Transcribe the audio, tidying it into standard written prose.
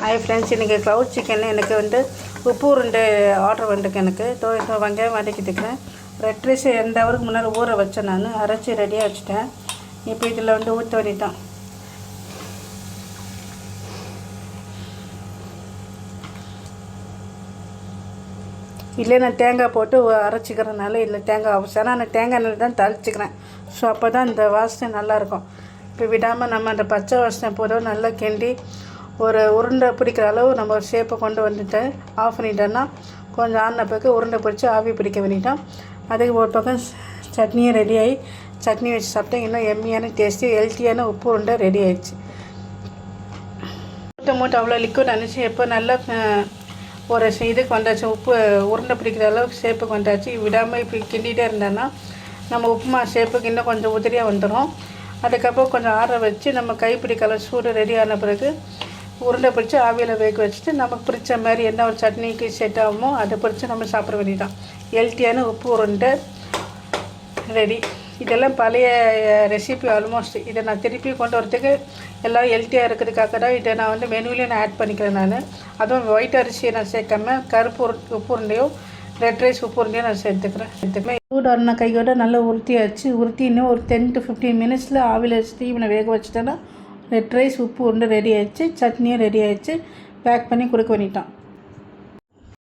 Hi friends, இன்றைக்கி cloud சிக்கனில் எனக்கு உப்பு உருண்டை ஆர்டர் வந்துருக்கு. எனக்கு வெங்காயம் வதக்கிட்டுக்கிறேன். ரெட் ரைஸ் 2 ஹவருக்கு முன்னாடி ஊற வச்சேன். நான் அரைச்சி ரெடியாக வச்சுட்டேன். இப்போ இதில் ஊற்ற வேண்டிட்டான். இல்லை, நான் தேங்காய் போட்டு அரைச்சிக்கிறதுனால இல்லை தேங்காய் அவசியம். ஆனால் நான் தேங்காய் எண்ணெய் தான் தாளிச்சிக்கிறேன். ஸோ அப்போ தான் இந்த வாசனை நல்லாயிருக்கும். இப்போ விடாமல் நம்ம அந்த பச்சை வாசனை போதும் நல்லா கிண்டி ஒரு உருண்டை பிடிக்கிற அளவு நம்ம ஒரு ஷேப்பை கொண்டு வந்துட்டு ஆஃப் பண்ணிட்டோன்னா கொஞ்சம் ஆன பிறகு உருண்டை பிடிச்சி ஆவி பிடிக்க வேண்டிட்டோம். அதுக்கு ஒரு பக்கம் சட்னியும் ரெடி ஆகி சட்னி வச்சு சாப்பிட்டா இன்னும் எம்மியான டேஸ்ட்டு ஹெல்த்தியான உப்பு உருண்டை ரெடி ஆகிடுச்சு. மூட்டை அவ்வளோ லிக்விட் அனுப்பிச்சு எப்போ நல்லா ஒரு இதுக்கு வந்தாச்சு. உப்பு உருண்டை பிடிக்கிற அளவுக்கு ஷேப்புக்கு வந்தாச்சு. விடாமல் இப்படி கிண்டிகிட்டே இருந்தோன்னா நம்ம உப்புமா ஷேப்புக்கு இன்னும் கொஞ்சம் உதிரியாக வந்துடும். அதுக்கப்புறம் கொஞ்சம் ஆற வச்சு நம்ம கைப்பிடிக்கல சூடு ரெடி ஆன பிறகு உருண்டை பிடிச்சி ஆவியில் வேக வச்சுட்டு நமக்கு பிடிச்ச மாதிரி என்ன ஒரு சட்னிக்கு செட் ஆகுமோ அதை பிடிச்சி நம்ம சாப்பிட வேண்டியதான். ஹெல்த்தியான உப்பு உருண்டை ரெடி. இதெல்லாம் பழைய ரெசிபி ஆல்மோஸ்ட். இதை நான் திருப்பி கொண்டு வரதுக்கு எல்லாம் ஹெல்த்தியாக இருக்கிறதுக்காக தான் இதை நான் மெனுவிலே நான் ஆட் பண்ணிக்கிறேன். நான் அதுவும் ஒயிட் அரிசியை நான் சேர்க்காம கருப்பு உப்பு உருண்டையும் ரெட் ரைஸ் உப்பு உருண்டையும் நான் சேர்த்துக்கிறேன். சூடான கையோட நல்லா உருட்டியாச்சு. உருட்டி இன்னும் ஒரு 10 to 15 மினிட்ஸில் ஆவியில் வச்சுட்டு இவனை வேக வச்சுட்டேன்னா ரெட் ரைஸ் உப்பு உருண்டை ரெடி ஆகிடுச்சு. சட்னியும் ரெடி ஆகிடுச்சு. பேக் பண்ணி கொடுக்க வேண்டிட்டான்.